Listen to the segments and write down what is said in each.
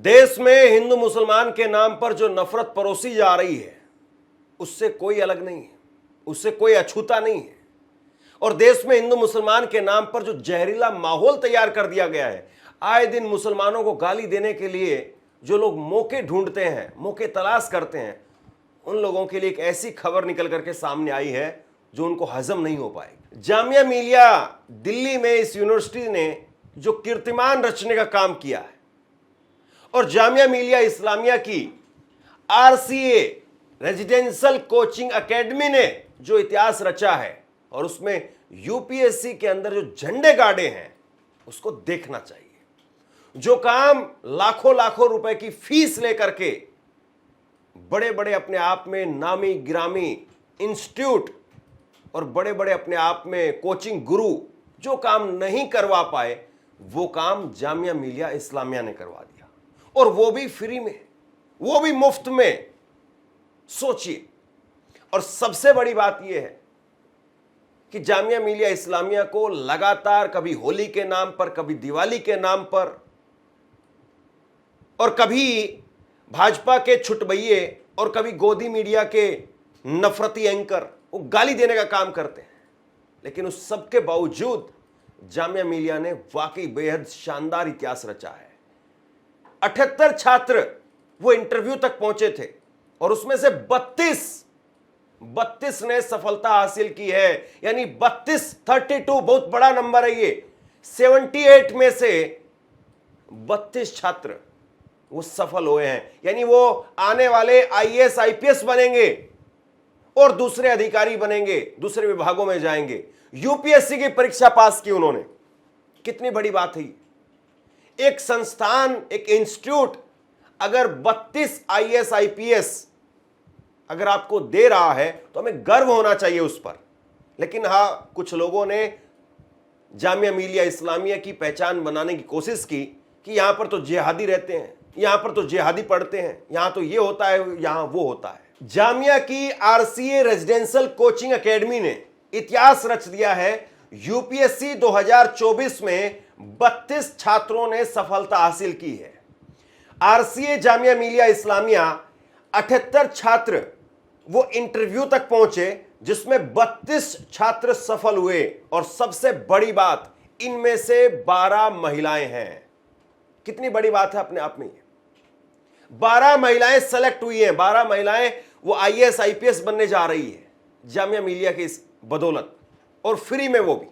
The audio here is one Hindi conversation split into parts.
देश में हिंदू मुसलमान के नाम पर जो नफरत परोसी जा रही है उससे कोई अलग नहीं है, उससे कोई अछूता नहीं है। और देश में हिंदू मुसलमान के नाम पर जो जहरीला माहौल तैयार कर दिया गया है, आए दिन मुसलमानों को गाली देने के लिए जो लोग मौके ढूंढते हैं, मौके तलाश करते हैं, उन लोगों के लिए एक ऐसी खबर निकल करके सामने आई है जो उनको हजम नहीं हो पाएगी। जामिया मिलिया दिल्ली में इस यूनिवर्सिटी ने जो कीर्तिमान रचने का काम किया है और जामिया मिलिया इस्लामिया की आरसीए रेजिडेंशियल कोचिंग एकेडमी ने जो इतिहास रचा है और उसमें यूपीएससी के अंदर जो झंडे गाड़े हैं उसको देखना चाहिए। जो काम लाखों लाखों रुपए की फीस लेकर के बड़े बड़े अपने आप में नामी गिरामी इंस्टीट्यूट और बड़े बड़े अपने आप में कोचिंग गुरु जो काम नहीं करवा पाए, वो काम जामिया मिलिया इस्लामिया ने करवा दिया, और वो भी फ्री में, वो भी मुफ्त में। सोचिए। और सबसे बड़ी बात यह है कि जामिया मिलिया इस्लामिया को लगातार कभी होली के नाम पर, कभी दिवाली के नाम पर, और कभी भाजपा के छुटभइये और कभी गोदी मीडिया के नफरती एंकर वो गाली देने का काम करते हैं। लेकिन उस सब के बावजूद जामिया मिलिया ने वाकई बेहद शानदार इतिहास रचा है। 78 छात्र वो इंटरव्यू तक पहुंचे थे और उसमें से 32 ने सफलता हासिल की है। यानी 32 बहुत बड़ा नंबर है ये। 78 में से 32 छात्र वो सफल हुए हैं। यानी वो आने वाले आईएएस आईपीएस बनेंगे और दूसरे अधिकारी बनेंगे, दूसरे विभागों में जाएंगे। यूपीएससी की परीक्षा पास की उन्होंने। कितनी बड़ी बात है। एक संस्थान, एक इंस्टीट्यूट अगर 32 आईएएस आईपीएस अगर आपको दे रहा है तो हमें गर्व होना चाहिए उस पर। लेकिन हां, कुछ लोगों ने जामिया मिलिया इस्लामिया की पहचान बनाने की कोशिश की कि यहां पर तो जिहादी रहते हैं, यहां पर तो जिहादी पढ़ते हैं, यहां तो ये होता है, यहां वो होता है। जामिया की आरसीए रेजिडेंशियल कोचिंग एकेडमी ने इतिहास रच दिया है। यूपीएससी 2024 में 32 छात्रों ने सफलता हासिल की है। आरसीए जामिया मिलिया इस्लामिया 78 छात्र वो इंटरव्यू तक पहुंचे जिसमें 32 छात्र सफल हुए, और सबसे बड़ी बात इनमें से 12 महिलाएं हैं। कितनी बड़ी बात है अपने आप में। 12 महिलाएं सेलेक्ट हुई हैं। 12 महिलाएं वो आईएएस आईपीएस बनने जा रही है जामिया मिलिया की इस बदौलत, और फ्री में, वो भी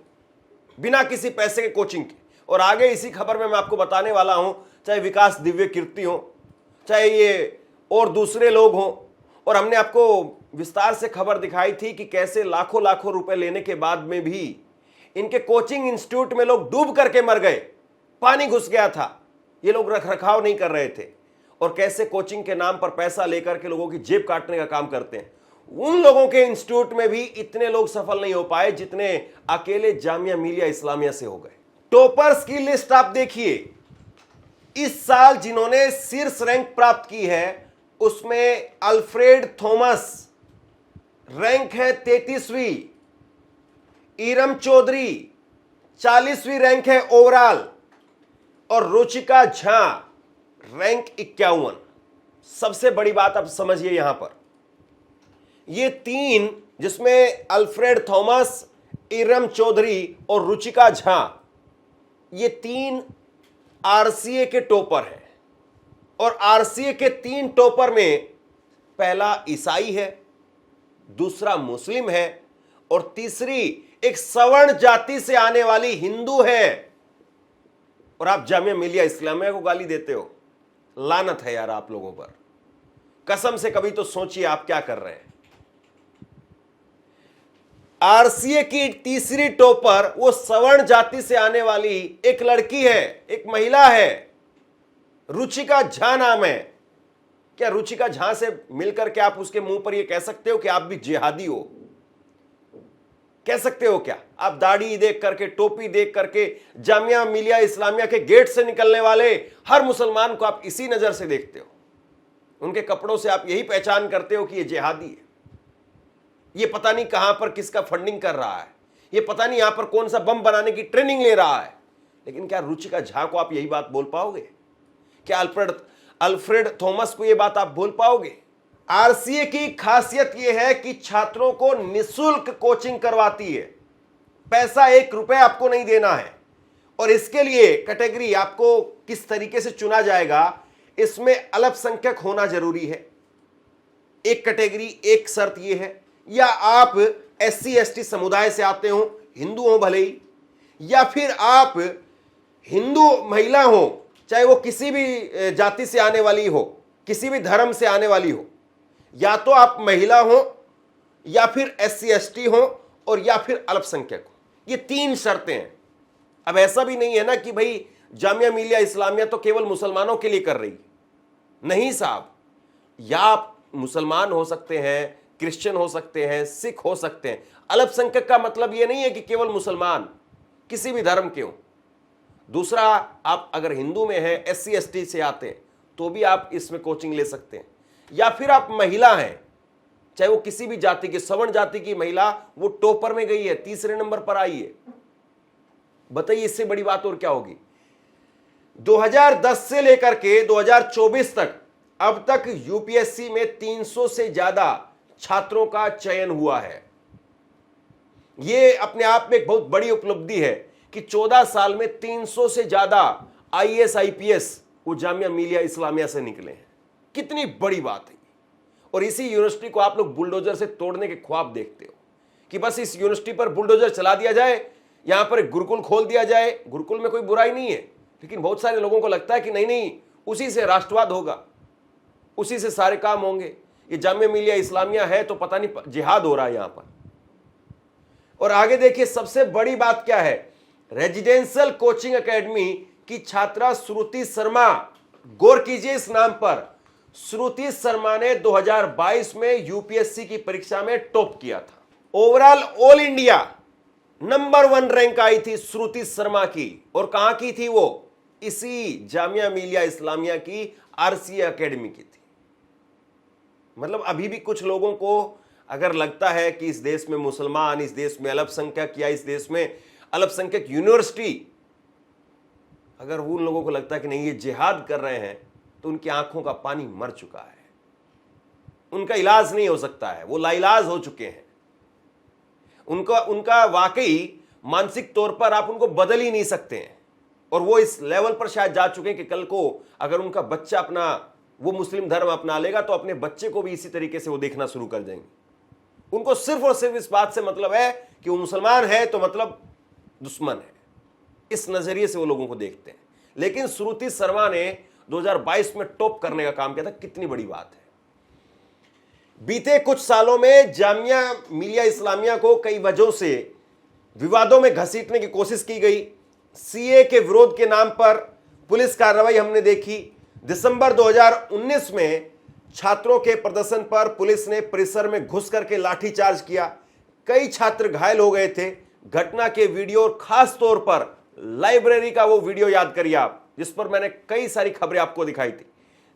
बिना किसी पैसे के कोचिंग के। और आगे इसी खबर में मैं आपको बताने वाला हूं, चाहे विकास दिव्य कीर्ति हो, चाहे ये और दूसरे लोग हों, और हमने आपको विस्तार से खबर दिखाई थी कि कैसे लाखों लाखों रुपए लेने के बाद में भी इनके कोचिंग इंस्टीट्यूट में लोग डूब करके मर गए। पानी घुस गया था, ये लोग रख रखाव नहीं कर रहे थे, और कैसे कोचिंग के नाम पर पैसा लेकर के लोगों की जेब काटने का काम करते हैं। उन लोगों के इंस्टीट्यूट में भी इतने लोग सफल नहीं हो पाए जितने अकेले जामिया मिलिया इस्लामिया से हो गए। टॉपर्स की लिस्ट आप देखिए। इस साल जिन्होंने शीर्ष रैंक प्राप्त की है उसमें अल्फ्रेड थॉमस रैंक है 33वीं, इरम चौधरी 40वीं रैंक है ओवरऑल, और रुचिका झा रैंक 51। सबसे बड़ी बात आप समझिए यहां पर, ये तीन, जिसमें अल्फ्रेड थॉमस, इरम चौधरी और रुचिका झा, ये तीन आरसीए के टॉपर हैं। और आरसीए के 3 टॉपर में पहला ईसाई है, दूसरा मुस्लिम है, और तीसरी एक सवर्ण जाति से आने वाली हिंदू है। और आप जामिया मिलिया इस्लामिया को गाली देते हो। लानत है यार आप लोगों पर। कसम से कभी तो सोचिए आप क्या कर रहे हैं। आरसीए की तीसरी टॉपर वो सवर्ण जाति से आने वाली एक लड़की है, एक महिला है, रुचिका झा नाम है। क्या रुचिका झा से मिलकर के आप उसके मुंह पर ये कह सकते हो कि आप भी जिहादी हो? कह सकते हो क्या? आप दाढ़ी देख करके, टोपी देख करके जामिया मिलिया इस्लामिया के गेट से निकलने वाले हर मुसलमान को आप इसी नजर से देखते हो। उनके कपड़ों से आप यही पहचान करते हो कि ये जिहादी है। ये पता नहीं कहां पर किसका फंडिंग कर रहा है, ये पता नहीं यहां पर कौन सा बम बनाने की ट्रेनिंग ले रहा है। लेकिन क्या रुचिका झा को आप यही बात बोल पाओगे? क्या अल्फ्रेड थॉमस को यह बात आप भूल पाओगे? आरसीए की खासियत यह है कि छात्रों को निःशुल्क कोचिंग करवाती है, पैसा 1 रुपया आपको नहीं देना है। और इसके लिए कैटेगरी आपको किस तरीके से चुना जाएगा, इसमें अल्पसंख्यक होना जरूरी है, एक कैटेगरी, एक शर्त यह है, या आप SC ST समुदाय से आते हो, हिंदू हो भले ही, या फिर आप हिंदू महिला हो, चाहे वो किसी भी जाति से आने वाली हो, किसी भी धर्म से आने वाली हो, या तो आप महिला हो, या फिर SC ST हो, और या फिर अल्पसंख्यक हो। ये 3 शर्तें हैं। अब ऐसा भी नहीं है ना कि भाई जामिया मिलिया इस्लामिया तो केवल मुसलमानों के लिए कर रही, नहीं साहब, या आप मुसलमान हो सकते हैं, क्रिश्चियन हो सकते हैं, सिख हो सकते हैं। अल्पसंख्यक का मतलब यह नहीं है कि केवल मुसलमान, किसी भी धर्म के हो। दूसरा, आप अगर हिंदू में हैं, SC ST से आते हैं, तो भी आप इसमें कोचिंग ले सकते हैं। या फिर आप महिला हैं, चाहे वो किसी भी जाति की, सवर्ण जाति की महिला, वो टॉपर में गई है, 3रे नंबर पर आई है, बताइए इससे बड़ी बात और क्या होगी। 2010 से लेकर के 2024 तक अब तक यूपीएससी में 300 से ज्यादा छात्रों का चयन हुआ है। यह अपने आप में एक बहुत बड़ी उपलब्धि है कि 14 साल में 300 से ज्यादा IAS IPS वो जामिया मिलिया इस्लामिया से निकले हैं। कितनी बड़ी बात है। और इसी यूनिवर्सिटी को आप लोग बुलडोजर से तोड़ने के ख्वाब देखते हो कि बस इस यूनिवर्सिटी पर बुलडोजर चला दिया जाए, यहां पर एक गुरुकुल खोल दिया जाए। गुरुकुल में कोई बुराई नहीं है, लेकिन बहुत सारे लोगों को लगता है कि नहीं नहीं, उसी से राष्ट्रवाद होगा, उसी से सारे काम होंगे। ये जामिया मिलिया इस्लामिया है तो पता नहीं जिहाद हो रहा है यहां पर। और आगे देखिए, सबसे बड़ी बात क्या है, रेजिडेंशियल कोचिंग एकेडमी की छात्रा श्रुति शर्मा, गौर कीजिए इस नाम पर, श्रुति शर्मा ने 2022 में यूपीएससी की परीक्षा में टॉप किया था। Overall all India number 1 rank आई थी श्रुति शर्मा की। और कहां की थी वो? इसी जामिया मिलिया इस्लामिया की आरसीए एकेडमी की थी। मतलब अभी भी कुछ लोगों को अगर लगता है कि इस देश में मुसलमान, इस देश में अल्पसंख्यक, या इस देश में अल्पसंख्यक यूनिवर्सिटी, अगर उन लोगों को लगता है कि नहीं ये जिहाद कर रहे हैं, तो उनकी आंखों का पानी मर चुका है, उनका इलाज नहीं हो सकता है, वो लाइलाज हो चुके हैं। उनका वाकई मानसिक तौर पर आप उनको बदल ही नहीं सकते हैं। और वो इस लेवल पर शायद जा चुके हैं कि कल को अगर उनका बच्चा अपना वो मुस्लिम धर्म अपना लेगा तो अपने बच्चे को भी इसी तरीके से वो देखना शुरू कर देंगे। उनको सिर्फ और सिर्फ इस बात से मतलब है कि वो मुसलमान है तो मतलब दुश्मन है, इस नजरिए से वो लोगों को देखते हैं। लेकिन श्रुति शर्मा ने 2022 में टॉप करने का काम किया था, कितनी बड़ी बात है। बीते कुछ सालों में जामिया मिलिया इस्लामिया को कई वजहों से विवादों में घसीटने की कोशिश की गई। सीए के विरोध के नाम पर पुलिस कार्रवाई हमने देखी। दिसंबर 2019 में छात्रों के प्रदर्शन पर पुलिस ने परिसर में घुस करके लाठीचार्ज किया, कई छात्र घायल हो गए थे। घटना के वीडियो और खास तौर पर लाइब्रेरी का वो वीडियो याद करिए आप, जिस पर मैंने कई सारी खबरें आपको दिखाई थी।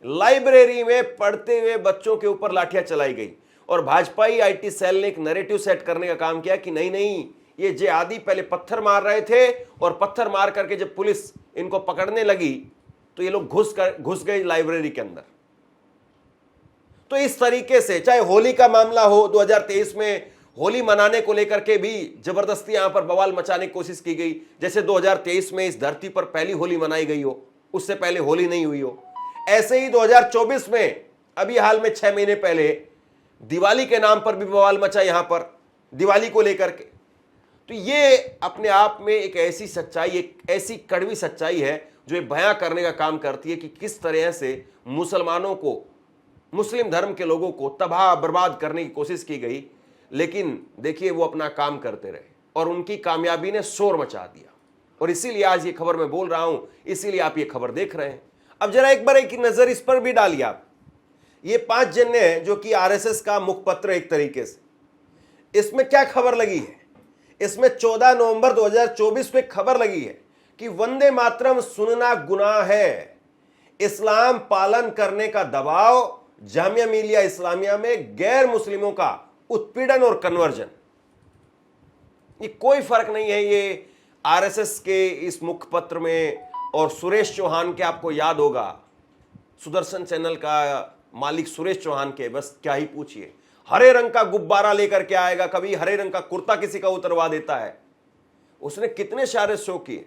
लाइब्रेरी में पढ़ते हुए बच्चों के ऊपर लाठियां चलाई गई और भाजपाई आईटी सेल ने एक नैरेटिव सेट करने का काम किया कि नहीं नहीं, ये जिहादी पहले पत्थर मार रहे थे और पत्थर मार करके जब पुलिस इनको पकड़ने लगी तो ये लोग घुस गए लाइब्रेरी के अंदर। तो इस तरीके से चाहे होली का मामला हो, 2023 में होली मनाने को लेकर के भी जबरदस्ती यहां पर बवाल मचाने की कोशिश की गई, जैसे 2023 में इस धरती पर पहली होली मनाई गई हो, उससे पहले होली नहीं हुई हो। ऐसे ही 2024 में अभी हाल में 6 महीने पहले दिवाली के नाम पर भी बवाल मचा यहां पर, दिवाली को लेकर के। तो ये अपने आप में एक ऐसी सच्चाई, एक ऐसी कड़वी सच्चाई है जो बयां करने का काम करती है कि किस तरह से मुसलमानों को, मुस्लिम धर्म के लोगों को तबाह बर्बाद करने की कोशिश की गई। लेकिन देखिए वो अपना काम करते रहे और उनकी कामयाबी ने शोर मचा दिया। और इसीलिए आज ये खबर मैं बोल रहा हूं, इसीलिए आप ये खबर देख रहे हैं। अब जरा एक बार एक नजर इस पर भी डालिए आप। ये 5 जन है जो कि आरएसएस का मुखपत्र एक तरीके से, इसमें क्या खबर लगी है? इसमें 14 नवंबर 2024 पे खबर लगी है कि वंदे मातरम सुनना गुनाह है, इस्लाम पालन करने का दबाव, जामिया मिलिया इस्लामिया में गैर मुस्लिमों का उत्पीड़न और कन्वर्जन। ये कोई फर्क नहीं है ये आरएसएस के इस मुखपत्र में। और सुरेश चौहान के आपको याद होगा सुदर्शन चैनल का मालिक सुरेश चौहान के, बस क्या ही पूछिए। हरे रंग का गुब्बारा लेकर के आएगा, कभी हरे रंग का कुर्ता किसी का उतरवा देता है। उसने कितने सारे शो किए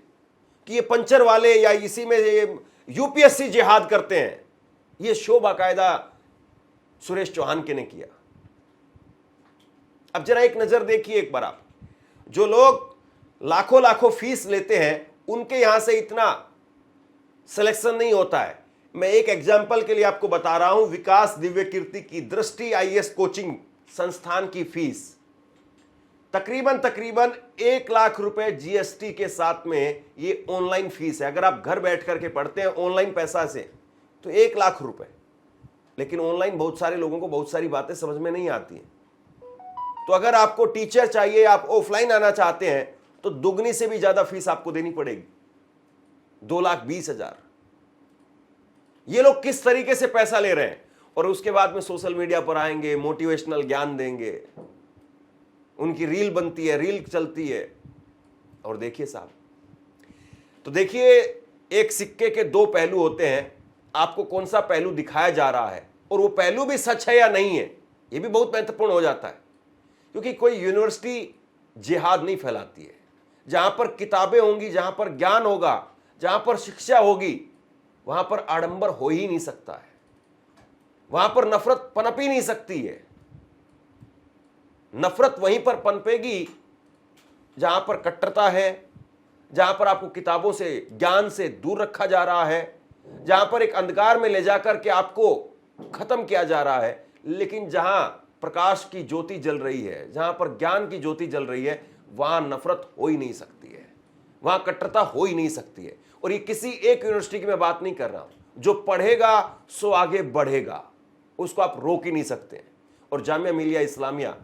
कि ये पंचर वाले या इसी में ये यूपीएससी जिहाद करते हैं। ये शो बाकायदा सुरेश चौहान के ने किया। अब जरा एक नजर देखिए एक बार आप, जो लोग लाखों लाखों फीस लेते हैं उनके यहां से इतना सिलेक्शन नहीं होता है। मैं एक एग्जाम्पल के लिए आपको बता रहा हूं, विकास दिव्य कीर्ति की दृष्टि आईएएस कोचिंग संस्थान की फीस तकरीबन 1 लाख रुपए जीएसटी के साथ में ये ऑनलाइन फीस है। अगर आप घर बैठ करके पढ़ते हैं ऑनलाइन पैसा से तो 1 लाख रुपए, लेकिन ऑनलाइन बहुत सारे लोगों को बहुत सारी बातें समझ में नहीं आती हैं। तो अगर आपको टीचर चाहिए, आप ऑफलाइन आना चाहते हैं, तो दुगनी से भी ज्यादा फीस आपको देनी पड़ेगी, 2,20,000। ये लोग किस तरीके से पैसा ले रहे हैं, और उसके बाद में सोशल मीडिया पर आएंगे, मोटिवेशनल ज्ञान देंगे, उनकी रील बनती है, रील चलती है। और देखिए साहब, तो देखिए एक सिक्के के दो पहलू होते हैं, आपको कौन सा पहलू दिखाया जा रहा है और वो पहलू भी सच है या नहीं है, ये भी बहुत महत्वपूर्ण हो जाता है। क्योंकि कोई यूनिवर्सिटी जिहाद नहीं फैलाती है। जहां पर किताबें होंगी, जहां पर ज्ञान होगा, जहां पर शिक्षा होगी, वहां पर आडंबर हो ही नहीं सकता है, वहां पर नफरत पनप ही नहीं सकती है। नफरत वहीं पर पनपेगी जहां पर कट्टरता है, जहां पर आपको किताबों से, ज्ञान से दूर रखा जा रहा है, जहां पर एक अंधकार में ले जाकर के आपको खत्म किया जा रहा है। लेकिन जहां प्रकाश की ज्योति जल रही है, जहां पर ज्ञान की ज्योति जल रही है, वहां नफरत हो ही नहीं सकती है, वहां कट्टरता हो ही नहीं सकती है। और ये किसी एक यूनिवर्सिटी की मैं बात नहीं कर रहा हूं। जो पढ़ेगा सो आगे बढ़ेगा, उसको आप रोक ही नहीं सकते। और जामिया मिलिया इस्लामिया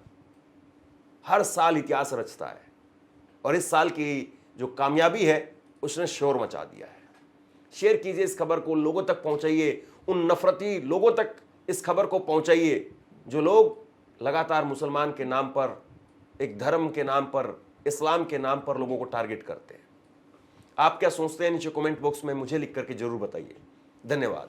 हर साल इतिहास रचता है, और इस साल की जो कामयाबी है उसने शोर मचा दिया है। शेयर कीजिए इस खबर को, लोगों तक पहुंचाइए, उन नफरती लोगों तक इस खबर को पहुंचाइए जो लोग लगातार मुसलमान के नाम पर, एक धर्म के नाम पर, इस्लाम के नाम पर लोगों को टारगेट करते हैं। आप क्या सोचते हैं नीचे कमेंट बॉक्स में मुझे लिख करके जरूर बताइए। धन्यवाद।